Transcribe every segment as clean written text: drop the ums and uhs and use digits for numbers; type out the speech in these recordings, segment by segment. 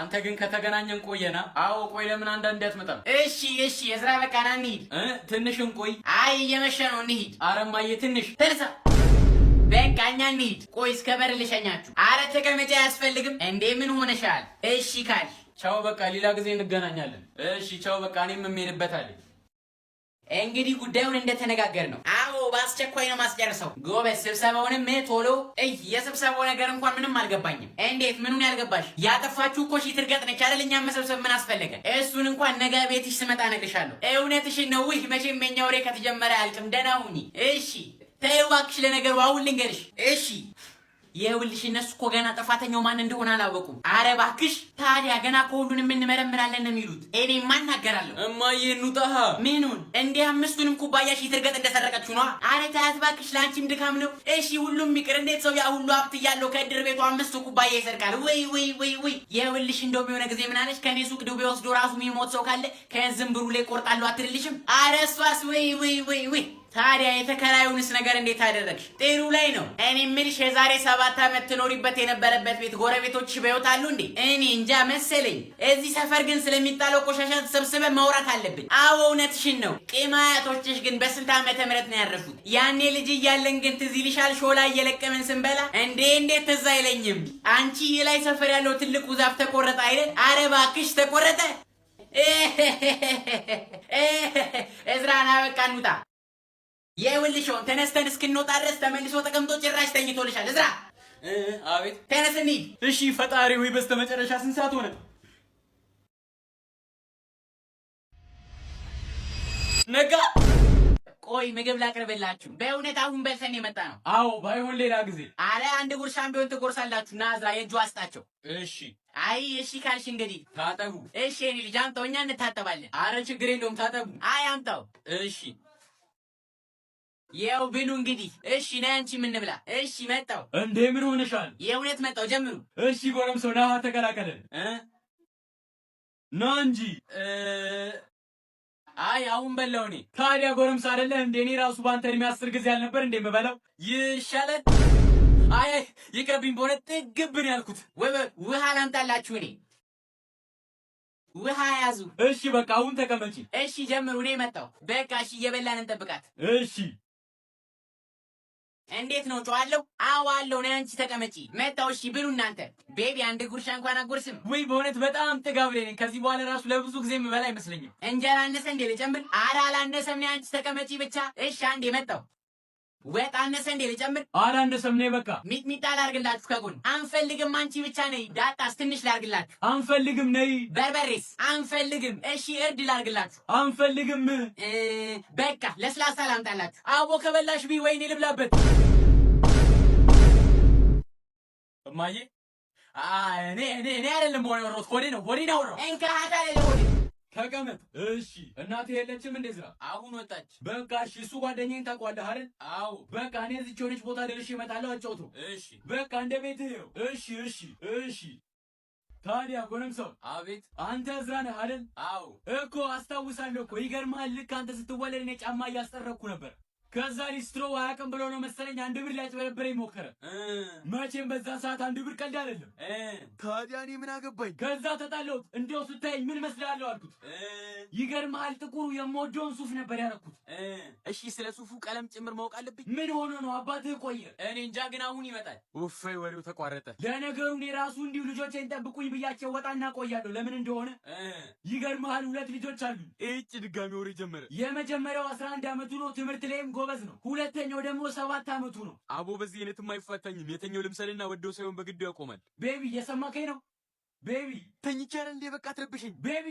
አንተ ግን ከተገናኘን ቆየና። አዎ ቆይ ለምን አንዳንዴ አትመጣም? እሺ እዝራ በቃ ና እንሂድ። ትንሽ እንቆይ። አይ እየመሸ ነው እንሂድ። ኧረ እማዬ ትንሽ ተነሳ በቃ እኛ እንሂድ። ቆይ እስከ በር ልሸኛችሁ። ኧረ ተቀመጫ አያስፈልግም እንዴ ምን ሆነሻል? እሺ ካልሽ ቻው በቃ ሌላ ጊዜ እንገናኛለን። እሺ ቻው በቃ እኔም የምሄድበታለሁ። እንግዲህ ጉዳዩን እንደተነጋገር ነው። አዎ በአስቸኳይ ነው ማስጨርሰው። ጎበዝ ስብሰባውንም ቶሎ የስብሰባው ነገር እንኳን ምንም አልገባኝም። እንዴት ምኑን ያልገባሽ? ያጠፋችሁ እኮ ሺ ትርገጥ ነች አይደል? እኛም መሰብሰብ ምን አስፈለገ? እሱን እንኳን ነገ ቤትሽ ስመጣ እነግርሻለሁ። እውነትሽን ነው። መቼም የኛ ወሬ ከተጀመረ አያልቅም። ደህና ሁኚ። እሺ ተይው እባክሽ። ለነገሩ አሁን ልንገርሽ። እሺ ይኸውልሽ እነሱ እኮ ገና ጥፋተኛው ማን እንደሆነ አላወቁም። አረ እባክሽ ታዲያ ገና ከሁሉንም እንመረምራለን ነው የሚሉት። እኔ ማን እናገራለሁ? እማዬ እንውጣ። ምኑን እንዴ? አምስቱንም ኩባያሽ ይትርገጥ እንደሰረቀችሁ ነው። አረ ታያት እባክሽ፣ ለአንቺም ድካም ነው። እሺ ሁሉም ይቅር። እንዴት ሰው ያ ሁሉ ሀብት እያለው ከእድር ቤቱ 5 ኩባያ ይሰርቃል? ወይ ይኸውልሽ እንደውም የሆነ ጊዜ ምን አለች? ከኔ ሱቅ ዱቤ ወስዶ ራሱ የሚሞት ሰው ካለ ከዝንብሩ ላይ ቆርጣለሁ አትልልሽም? አረ እሷስ ወይ ታዲያ የተከራዩንስ ነገር እንዴት አደረግሽ? ጥሩ ላይ ነው። እኔ የምልሽ የዛሬ 7 ዓመት ትኖሪበት የነበረበት ቤት ጎረቤቶችሽ በሕይወት አሉ እንዴ? እኔ እንጃ መሰለኝ። እዚህ ሰፈር ግን ስለሚጣለው ቆሻሻ ተሰብስበን ማውራት አለብን። አዎ እውነትሽን ነው። ቂማያቶችሽ ግን በስንት ዓመተ ምህረት ነው ያረፉት? ያኔ ልጅ እያለን ግን ትዝ ይልሻል? ሾላ እየለቀምን ስንበላ እንዴት ትዝ አይለኝም? አንቺ የላይ ሰፈር ያለው ትልቁ ዛፍ ተቆረጠ አይደል? አረ እባክሽ ተቆረጠ። እዝራና በቃ እንውጣ። ይኸውልሽውን ተነስተን እስክንወጣ ድረስ ተመልሶ ተቀምጦ ጭራሽ ተኝቶልሻል። እዝራ አቤት። ተነስ እንሂድ። እሺ ፈጣሪ ሆይ በስተመጨረሻ ስንት ሰዓት ሆነ? ነጋ። ቆይ ምግብ ላቅርብላችሁ። በእውነት አሁን በልተን የመጣ ነው? አዎ ባይሆን ሌላ ጊዜ። አረ አንድ ጉርሻም ቢሆን ትጎርሳላችሁ። ና እዝራ የእጁ አስጣቸው። እሺ አይ እሺ ካልሽ እንግዲህ ታጠቡ። እሺ እኔ ልጅ አምጣው፣ እኛ እንታጠባለን። አረ ችግር የለውም ታጠቡ። አይ አምጣው። እሺ ያው ብሉ እንግዲህ። እሺ ነይ አንቺ ምን ብላ። እሺ መጣው። እንዴ ምን ሆነሻል? የእውነት መጣው። ጀምሩ። እሺ ጎረምሳው ና ተቀላቀለን። ና እንጂ። አይ አሁን በላው እኔ። ታዲያ ጎረምሳ አይደለህ እንዴ? እኔ ራሱ ባንተ እድሜ 10 ጊዜ አልነበር እንዴ የምበላው? ይሻላል። አይ ይቅርብኝ፣ በሆነ ጥግብን ያልኩት። ውሃ ላምጣላችሁ እኔ። ውሃ ያዙ። እሺ በቃ አሁን ተቀመጪ። እሺ ጀምሩ። እኔ መጣው። በቃ እሺ እየበላን እንጠብቃት። እሺ እንዴት ነው ጨዋለሁ? አዎ አለው። ነይ አንቺ ተቀመጪ። መጣው። እሺ ብሉ እናንተ። ቤቢ አንድ ጉርሻ እንኳን አጎርስም ወይ? በእውነት በጣም ጥጋብ ላይ ነኝ። ከዚህ በኋላ ራሱ ለብዙ ጊዜ የምበላ አይመስለኝም። እንጀራ አነሰ እንዴ ልጨምር? ኧረ አላነሰም። ነይ አንቺ ተቀመጪ ብቻ። እሺ አንዴ መጣው። ወጥ አነሰ እንዴ ልጨምር? አላነሰም። ነይ በቃ። ሚጥሚጣ ላርግላችሁ ከጎን? አንፈልግም። አንቺ ብቻ ነይ። ዳጣስ ትንሽ ላርግላችሁ? አንፈልግም። ነይ። በርበሬስ? አንፈልግም። እሺ እርድ ላርግላችሁ? አንፈልግም። በቃ ለስላሳ ላምጣላችሁ? አቦ ከበላሽ ቢ ወይኔ ልብላበት። እማዬ እኔ አይደለም ሆነ ወሮት ሆዴ ነው ወሮ እንካ ታለ ለሆዴ ተቀመጥ። እሺ እናቴ የለችም እንዴ? ዝራ አሁን ወጣች። በቃ እሺ እሱ ጓደኛዬን ታውቀዋለህ አይደል? አዎ በቃ እኔ እዚች ሆነች ቦታ ደርሼ እመጣለሁ። አጫውቱ። እሺ በቃ እንደ ቤትህ ይኸው። እሺ ታዲያ ጎረምሳው። አቤት። አንተ እዝራ ነህ አይደል? አዎ እኮ አስታውሳለሁ እኮ። ይገርምሃል ልክ አንተ ስትወለድ እኔ ጫማ እያስጠረኩ ነበር። ከዛ ሊስትሮ አያውቅም ብሎ ነው መሰለኝ 1 ብር ሊያጭበረብረኝ ሞከረ። መቼም በዛ ሰዓት 1 ብር ቀልድ አይደለም። ታዲያ እኔ ምን አገባኝ? ከዛ ተጣለሁት። እንዲያው ስታየኝ ምን መስላለሁ አልኩት። ይገርምሃል ጥቁሩ የምወደውን ሱፍ ነበር ያደረኩት። እሺ ስለ ሱፉ ቀለም ጭምር ማወቅ አለብኝ? ምን ሆኖ ነው አባትህ ቆየ? እኔ እንጃ ግን አሁን ይመጣል። ውፈይ ወሬው ተቋረጠ። ለነገሩ እኔ ራሱ እንዲሁ ልጆቼን ጠብቁኝ ብያቸው ወጣና ቆያለሁ። ለምን እንደሆነ ይገርምሃል 2 ልጆች አሉ። እጭ ድጋሚ ወሬ ጀመረ። የመጀመሪያው 11 ዓመቱ ነው። ትምህርት ላይም ጎበዝ ነው። ሁለተኛው ደግሞ 7 ዓመቱ ነው። አቦ በዚህ አይነትም አይፋታኝም። የተኛው ልምሰልና ወደው ሳይሆን በግዱ ያቆማል። ቤቢ እየሰማከኝ ነው? ቤቢ ተኝቻለሁ እንዴ? በቃ አትረብሽኝ ቤቢ።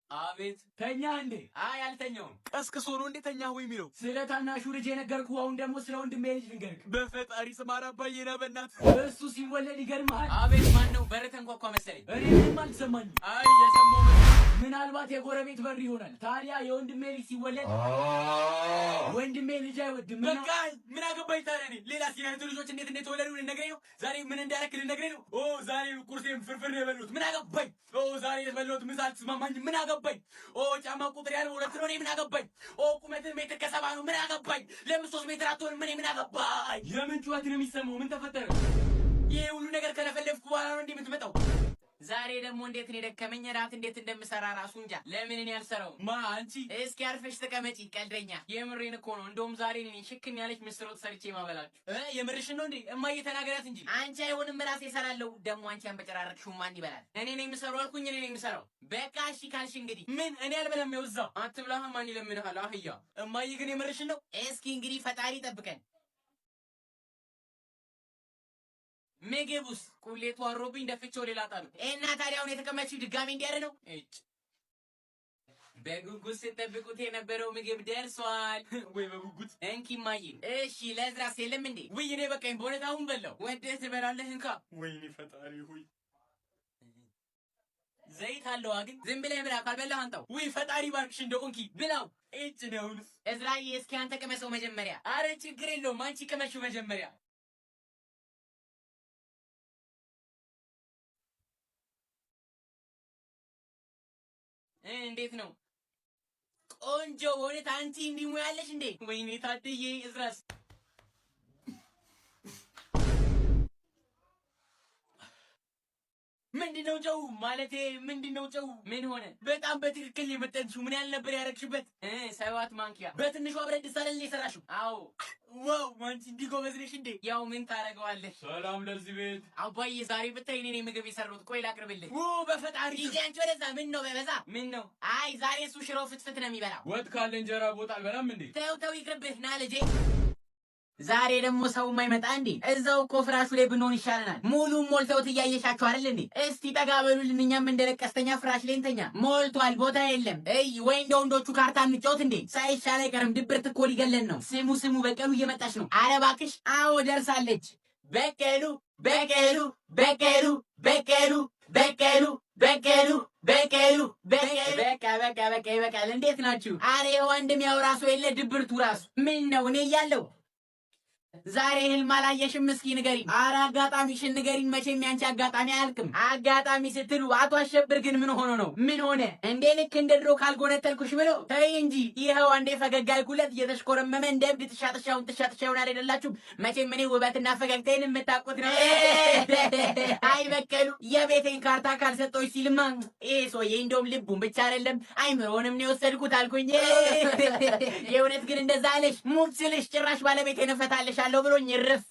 አቤት። ተኛ እንዴ? አይ አልተኛውም። ቀስቅሶ ነው እንዴ ተኛህ ወይ የሚለው? ስለ ታናሹ ልጅ የነገርኩህ። አሁን ደግሞ ስለ ወንድሜ ልጅ ልንገርህ። በፈጣሪ ስም አባዬ ና በእናትህ። እሱ ሲወለድ ይገርምሃል። አቤት። ማን ነው? በር ተንኳኳ መሰለኝ። እኔ ምንም አልሰማኝም። አይ የሰማው ምናልባት የጎረቤት በር ይሆናል። ታዲያ የወንድሜ ልጅ ሲወለድ ወንድሜ ልጅ አይወድም። በቃ ምን አገባኝ ታዲያ? እኔ ሌላ ሲናቱ ልጆች እንዴት እንደተወለዱ ልነግረኝ ነው? ዛሬ ምን እንዳረክ ልነግረኝ ነው? ዛሬ ቁርሴም ፍርፍር የበሉት ምን አገባኝ? ዛሬ የበሉት ምሳ አልተስማማኝም ምን አገባኝ? ጫማ ቁጥር ያለው 2 ነው እኔ ምን አገባኝ? ቁመትህ ሜትር ከ70 ነው ምን አገባኝ? ለምን 3 ሜትር አትሆንም? እኔ ምን አገባኝ? የምን ጩኸት ነው የሚሰማው? ምን ተፈጠረ? ይሄ ሁሉ ነገር ከለፈለፍኩ በኋላ ነው እንዴ የምትመጣው? ዛሬ ደግሞ እንዴት ነው የደከመኝ ራት እንዴት እንደምሰራ ራሱ እንጃ። ለምን እኔ አልሰራው? ማ አንቺ እስኪ አርፈሽ ተቀመጪ ቀልደኛ። የምሬን እኮ ነው። እንደውም ዛሬ እኔ ሽክን ያለች ምስር ወጥ ሰርቼ ማበላችሁ። የምርሽ ነው እንዴ? እማዬ ተናገራት እንጂ። አንቺ አይሆንም ራሴ እሰራለሁ። ደግሞ አንቺ አንበጨራረቅሽው ማን ይበላል? እኔ ነኝ የምሰራው አልኩኝ። እኔ ነኝ የምሰራው። በቃ እሺ ካልሽ እንግዲህ ምን እኔ አልበላም። ይወዛው አትብላህ ማን ይለምንሃል? አህያ። እማዬ ግን የምርሽ ነው? እስኪ እንግዲህ ፈጣሪ ጠብቀን። ምግቡስ ቁሌቱ አሮብኝ ደፍቼው ሌላ ጣሉ እና ታዲያ አሁን የተቀመጥሽው ድጋሚ እንዲያረ ነው? እጭ በጉጉት ስትጠብቁት የነበረው ምግብ ደርሷል። ወይ በጉጉት እንኪ ማዬ። እሺ ለዝራስ የለም እንዴ? ወይ እኔ በቃኝ በእውነት አሁን በላው። ወደህ ትበላለህ እንካ። ወይኔ ፈጣሪ ሆይ ዘይት አለው ግን ዝም ብለህ ብላ። ካልበላህ አንተው። ወይ ፈጣሪ ባርክሽ እንደው እንኪ ብላው። እጭ ነውስ እዝራዬ እስኪ አንተ ቅመሰው መጀመሪያ። አረ ችግር የለውም አንቺ ቅመሽው መጀመሪያ። እንዴት ነው? ቆንጆ ወዴት አንቺ እንዲህ ሙያለሽ እንዴ? ወይኔ ታድዬ እዝራስ ምንድነው ጨው ማለቴ ምንድነው ጨው? ምን ሆነ? በጣም በትክክል የመጠንሽው። ምን ያህል ነበር ያረግሽበት? 7 ማንኪያ። በትንሿ ብረት ድስት አይደል የሰራሽው? አዎ። ዋው አንቺ እንዲህ ጎበዝ ነሽ እንዴ? ያው ምን ታረገዋለሽ? ሰላም ለዚህ ቤት። አባዬ ዛሬ ብታይ እኔ ምግብ የሰራሁት። ቆይ ላቅርብልህ። በፈጣሪ ሂጂ አንቺ ወደዛ። ምን ነው በበዛ? ምን ነው? አይ ዛሬ እሱ ሽሮ ፍትፍት ነው የሚበላው። ወጥ ካለ እንጀራ ቦጥ አልበላም እንዴ? ተው ይቅርብህ። ና ልጄ። ዛሬ ደግሞ ሰው የማይመጣ እንዴ? እዛው እኮ ፍራሹ ላይ ብንሆን ይሻለናል። ሙሉም ሞልተውት እያየሻቸው አይደል እንዴ? እስቲ ጠጋ በሉልን፣ እኛም እንደ ለቀስተኛ ፍራሽ ላይ እንተኛ። ሞልቷል፣ ቦታ የለም። ወይ እንደ ወንዶቹ ካርታ እንጫወት እንዴ? ሳይሻል አይቀርም። ድብርት እኮ ሊገለን ነው። ስሙ በቀሉ እየመጣች ነው። ኧረ እባክሽ። አዎ ደርሳለች። በቀሉ በቀሉ በቀሉ በቀሉ በቀሉ በቀሉ በቀሉ በቃ ይበቃል። እንዴት ናችሁ? አሬ ወንድም ያው ራሱ የለ ድብርቱ ራሱ ምን ነው? እኔ እያለሁ ዛሬ ህልም አላየሽም? እስኪ ንገሪኝ። ኧረ አጋጣሚሽን ንገሪኝ። መቼም ያንቺ አጋጣሚ አያልቅም። አጋጣሚ ስትሉ አቶ አሸብር ግን ምን ሆኖ ነው? ምን ሆነ እንዴ? ልክ እንደ ድሮ ካልጎነተልኩሽ ብሎ ተይ እንጂ። ይኸው አንዴ ፈገግ አልኩለት እየተሽኮረመመ እንደ እብድ ትሻጥሻውን አይደላችሁም? መቼም እኔ ውበትና ፈገግታዬን የምታውቁት ነው። አይ በቀሉ የቤቴን ካርታ ካልሰጠሁሽ ሲልማ ይሄ ሰውዬ እንደውም ልቡን ብቻ አይደለም አይምሮንም ነው የወሰድኩት አልኩኝ። የእውነት ግን እንደዛ አለሽ? ሙት ስልሽ ጭራሽ ባለቤቴን እፈታለሽ አለው ብሎኝ ይርፍ።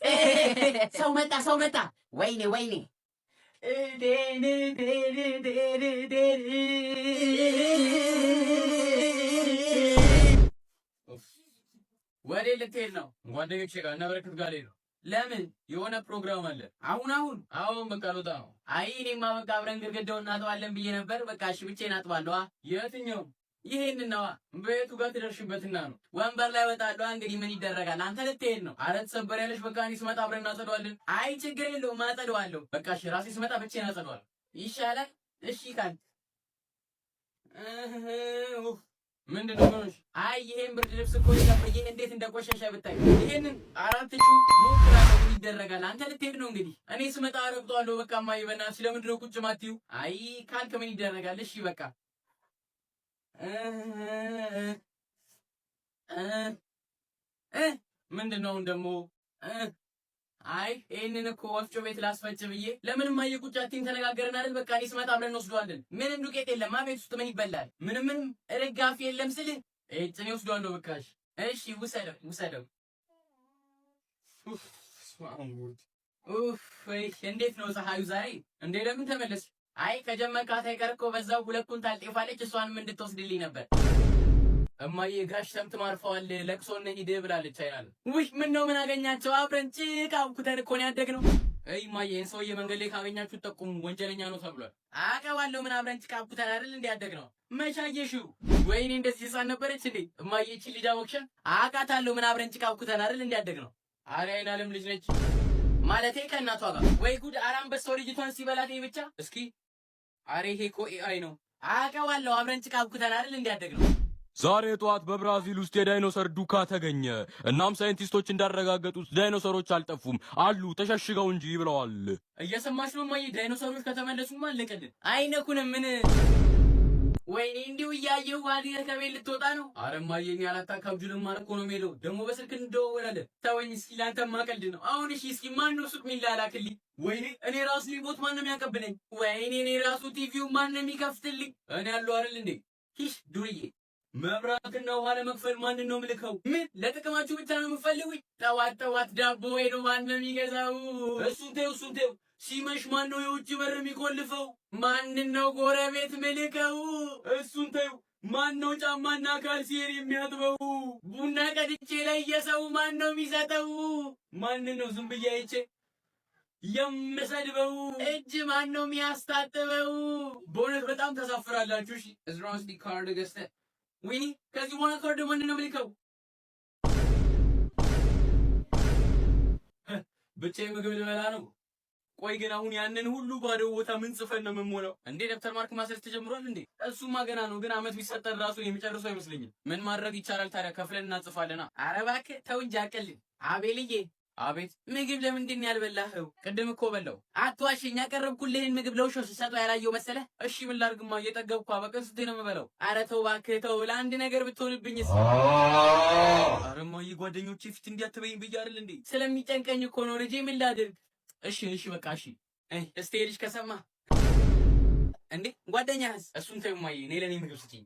ሰው መጣ። ወይኔ ወዴ ልትሄድ ነው? ጓደኞቼ ጋር እና በረከት ጋር ልሄድ ነው። ለምን? የሆነ ፕሮግራም አለ። አሁን በቃ ልወጣ ነው። አይ እኔማ በቃ አብረን ግድግዳውን እናጥባለን ብዬ ነበር። በቃ እሺ ብቻዬን አጥባለሁ። የትኛው? ይሄንን ነዋ። በየቱ ጋር ትደርሽበትና ነው? ወንበር ላይ ወጣለሁ። እንግዲህ ምን ይደረጋል? አንተ ልትሄድ ነው? አረ ትሰበሪያለሽ። በቃ እኔ ስመጣ አብረን እናጸደዋለን። አይ ችግር የለውም አጸደዋለሁ። በቃ እሺ ራሴ ስመጣ ብቻዬን አጸደዋለሁ። ይሻላል። እሺ ካልክ ምንድነው ሆነሽ? አይ ይሄን ብርድ ልብስ እኮ ይሄ እንዴት እንደቆሸሸ ብታይ። ይሄንን 4 ሹ ሞክራለሁ። ምን ይደረጋል? አንተ ልትሄድ ነው እንግዲህ። እኔ ስመጣ አረግጧለሁ። በቃ እማዬ በእናትሽ ለምንድን ነው ቁጭ ማትይው? አይ ካልክ ምን ይደረጋል? እሺ በቃ ምንድነው ደግሞ? አይ ይሄንን እኮ ወፍጮ ቤት ላስፈጭ ብዬ። ለምን እማዬ ቁጭ አትይም? ተነጋገርን አይደል? በቃ እኔ ስመጣ አብረን እንወስደዋለን። ምንም ዱቄት የለም ቤት ውስጥ ምን ይበላል? ምንም ርጋፊ የለም ስልህ እኔ ወስደዋለሁ። በቃሽ እሺ ውሰደው። እንዴት ነው ፀሐዩ ዛሬ? እንዴ ለምን ተመለስ? አይ ከጀመርካት አይቀር እኮ በዛው 2 ኩንታል ጤፍ አለች። እሷንም እንድትወስድልኝ ነበር። እማዬ ጋሽ ተምትም አርፈዋል፣ ለቅሶ እንሂድ ብላለች አይናል። ውይ ምን ነው ምን አገኛቸው? አብረን ጭቃ አውኩተን እኮ ነው ያደግነው። እማዬ ይሄን ሰውዬ መንገድ ላይ ካገኛችሁ ጠቁሙ፣ ወንጀለኛ ነው ተብሏል። አውቀዋለሁ። ምን አብረን ጭቃ አውኩተን አይደል እንዴ ያደግነው? መቼ አየሽው? ወይኔ እንደዚህ ህፃን ነበረች እንዴ? እማዬ እቺ ልጅ አወቅሻ? አውቃታለሁ። ምን አብረን ጭቃ አውኩተን አይደል እንዴ ያደግነው? ኧረ አይናለም ልጅ ነች ማለቴ ከእናቷ ጋር። ወይ ጉድ! አራም በሰው ልጅቷን ሲበላት ብቻ። እስኪ አሬ ይሄ እኮ ኤአይ ነው። አውቀዋለሁ። አብረን ጭቃ አውኩተን አይደል እንዴ ያደግነው? ዛሬ ጠዋት በብራዚል ውስጥ የዳይኖሰር ዱካ ተገኘ። እናም ሳይንቲስቶች እንዳረጋገጡት ዳይኖሰሮች አልጠፉም፣ አሉ ተሸሽገው እንጂ ብለዋል። እየሰማሽ ነው እማዬ? ዳይኖሰሮች ከተመለሱማ አለቀልን። አይነኩንም። ምን ወይኔ እንዲሁ እያየሁ ባድገ ከቤት ልትወጣ ነው። ኧረ እማዬ እኔ አላታካብጁ ልማር እኮ ነው የምሄደው። ደግሞ በስልክ እንደዋወላለን። ተወኝ እስኪ ላንተማ ቀልድ ነው። አሁን እሺ እስኪ ማን ነው ሱቅ ሚላላክልኝ? ወይኔ እኔ ራሱ ሪሞት ማን ነው የሚያቀብለኝ? ወይኔ እኔ ራሱ ቲቪው ማን ነው የሚከፍትልኝ? እኔ ያለው አይደል እንዴ? ሂሽ ዱርዬ። መብራትና ውሃ ለመክፈል ማንን ነው የምልከው? ምን ለጥቅማችሁ ብቻ ነው የምፈልጉኝ? ጠዋት ዳቦ ሄዶ ማን ነው የሚገዛው? እሱን ተይው። ሲመሽ ማን ነው የውጭ በር የሚቆልፈው? ማንን ነው ጎረቤት ምልከው? እሱን ተይው። ማን ነው ጫማና ካልሲየር የሚያጥበው? ቡና ቀድቼ ላይ የሰው ማን ነው የሚሰጠው? ማንን ነው ዝም ብዬ አይቼ የምሰድበው? እጅ ማን ነው የሚያስታጥበው? በእውነት በጣም ተሳፍራላችሁ። እሺ እዝራን እስቲ ካርድ ገዝተህ ወይኔ ከዚህ በኋላ ካርድ ማንን ነው የምልከው? ብቻዬን ምግብ ልበላ ነው። ቆይ ግን አሁን ያንን ሁሉ ባዶ ቦታ ምን ጽፈን ነው የምንሞላው? እንዴ ደብተር ማርክ ማሰር ተጀምሯል እንዴ? እሱማ ገና ነው፣ ግን አመት ቢሰጠን ራሱ የሚጨርሰው አይመስለኝም። ምን ማድረግ ይቻላል ታዲያ? ከፍለን እናጽፋለና። ኧረ እባክህ ተው እንጂ አቀልኝ። አቤልዬ። አቤት። ምግብ ለምንድን ነው ያልበላኸው? ቅድም እኮ በላው። አትዋሽኝ። ያቀረብኩልህን ምግብ ለውሾ ስሰጠው ያላየው መሰለህ? እሺ ምን ላድርግማ? እየጠገብኩ በቀን ስንቴ ነው የምበላው? ኧረ ተው እባክህ ተው። ለአንድ ነገር ብትሆንብኝስ? ኧረ እማዬ ጓደኞቼ ፊት እንዲያትበኝ ብዬ አይደል እንዴ? ስለሚጨንቀኝ እኮ ነው ልጄ። ምን ላድርግ? እሺ በቃ እሺ። እስቲ ልጅ ከሰማ እንዴ ጓደኛህስ? እሱን ተይው እማዬ፣ እኔ ለኔ ምግብ ስጪኝ።